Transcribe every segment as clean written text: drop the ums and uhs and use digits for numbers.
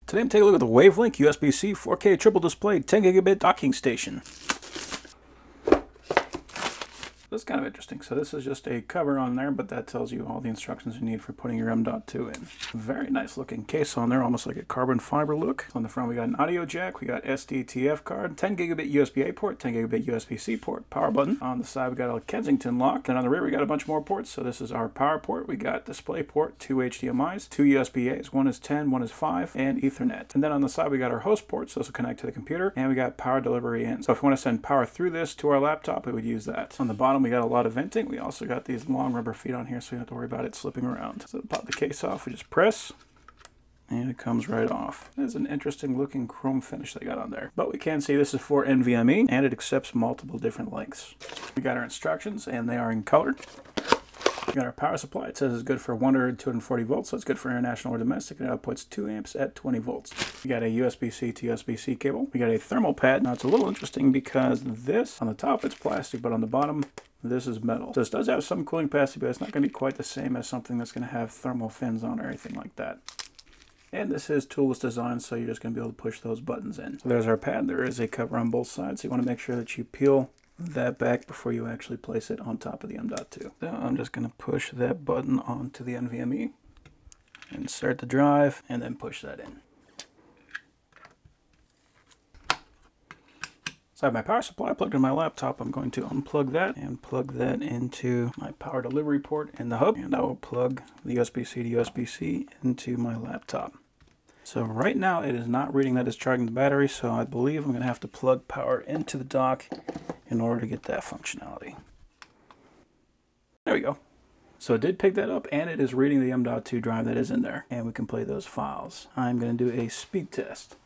Today I'm taking a look at the WAVLINK USB-C 4K triple display 10 gigabit docking station. That's kind of interesting. So this is just a cover on there, but that tells you all the instructions you need for putting your M.2 in. Very nice looking case on there, almost like a carbon fiber look. On the front we got an audio jack, we got SDTF card, 10 gigabit USB-A port, 10 gigabit USB-C port, power button. On the side we got a Kensington lock, and on the rear we got a bunch more ports. So this is our power port, we got display port, 2 HDMIs, 2 USB-As, one is 10, one is 5, and Ethernet. And then on the side we got our host port, so this will connect to the computer, and we got power delivery in. So if we want to send power through this to our laptop, we would use that. On the bottom we got a lot of venting. We also got these long rubber feet on here, so we don't have to worry about it slipping around. So to pop the case off, we just press, and it comes right off. It's an interesting looking chrome finish they got on there. But we can see this is for NVMe, and it accepts multiple different lengths. We got our instructions, and they are in color. We got our power supply. It says it's good for 100 to 240 volts, so it's good for international or domestic. It outputs 2 amps at 20 volts. We got a USB-C to USB-C cable. We got a thermal pad. Now it's a little interesting because this, on the top it's plastic, but on the bottom this is metal. So this does have some cooling capacity, but it's not going to be quite the same as something that's going to have thermal fins on or anything like that. And this is toolless design, so you're just going to be able to push those buttons in. So there's our pad. There is a cover on both sides, so you want to make sure that you peel that back before you actually place it on top of the M.2. So I'm just going to push that button onto the NVMe, insert the drive, and then push that in. So I have my power supply plugged in my laptop. I'm going to unplug that and plug that into my power delivery port in the hub, and I will plug the USB-C to USB-C into my laptop. So right now it is not reading that it's charging the battery, so I believe I'm going to have to plug power into the dock in order to get that functionality. There we go. So it did pick that up, and it is reading the M.2 drive that is in there, and we can play those files. I'm going to do a speed test.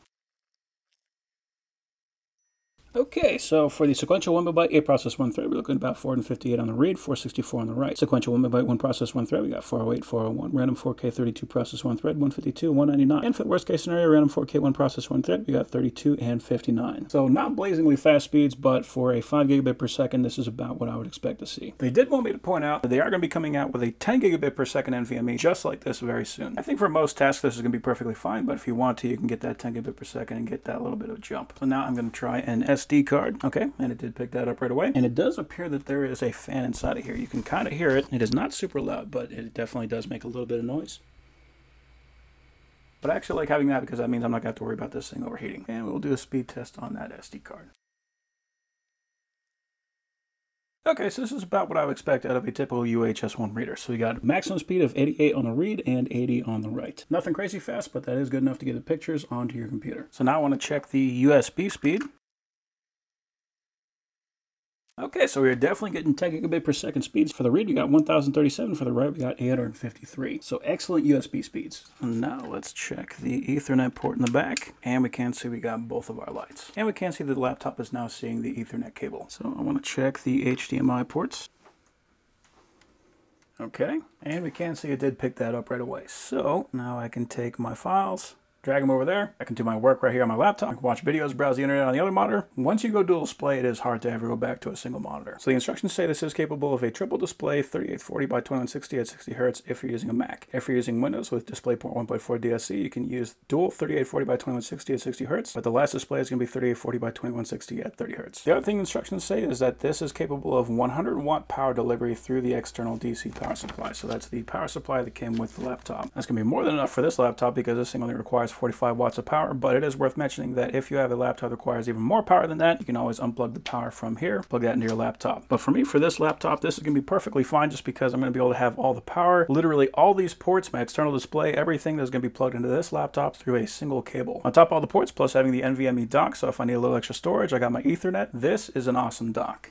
Okay, so for the sequential 1MB 8 process 1 thread, we're looking at about 458 on the read, 464 on the write. Sequential 1MB 1 process 1 thread, we got 408, 401. Random 4K 32 process 1 thread, 152, 199. And for the worst case scenario, random 4K 1 process 1 thread, we got 32 and 59. So not blazingly fast speeds, but for a 5 gigabit per second, this is about what I would expect to see. They did want me to point out that they are going to be coming out with a 10 gigabit per second NVMe just like this very soon. I think for most tasks this is going to be perfectly fine, but if you want to, you can get that 10 gigabit per second and get that little bit of jump. So now I'm going to try an SD card. Okay, and it did pick that up right away. And it does appear that there is a fan inside of here. You can kind of hear it. It is not super loud, but it definitely does make a little bit of noise. But I actually like having that because that means I'm not going to have to worry about this thing overheating. And we'll do a speed test on that SD card. Okay, so this is about what I would expect out of a typical UHS-1 reader. So we got maximum speed of 88 on the read and 80 on the write. Nothing crazy fast, but that is good enough to get the pictures onto your computer. So now I want to check the USB speed. Okay, so we're definitely getting 10 gigabit per second speeds. For the read, we got 1037. For the write, we got 853. So excellent USB speeds. And now let's check the Ethernet port in the back. And we can see we got both of our lights. And we can see that the laptop is now seeing the Ethernet cable. So I want to check the HDMI ports. Okay, and we can see it did pick that up right away. So now I can take my files, drag them over there. I can do my work right here on my laptop. I can watch videos, browse the internet on the other monitor. Once you go dual display, it is hard to ever go back to a single monitor. So the instructions say this is capable of a triple display 3840 by 2160 at 60 Hz if you're using a Mac. If you're using Windows with DisplayPort 1.4 DSC, you can use dual 3840 by 2160 at 60 Hz, but the last display is going to be 3840 by 2160 at 30 Hz. The other thing the instructions say is that this is capable of 100 watt power delivery through the external DC power supply. So that's the power supply that came with the laptop. That's going to be more than enough for this laptop because this thing only requires 45 watts of power, but it is worth mentioning that if you have a laptop that requires even more power than that, you can always unplug the power from here, plug that into your laptop. But for me, for this laptop, this is going to be perfectly fine just because I'm going to be able to have all the power, literally all these ports, my external display, everything that's going to be plugged into this laptop through a single cable. On top of all the ports, plus having the NVMe dock, so if I need a little extra storage, I got my Ethernet. This is an awesome dock.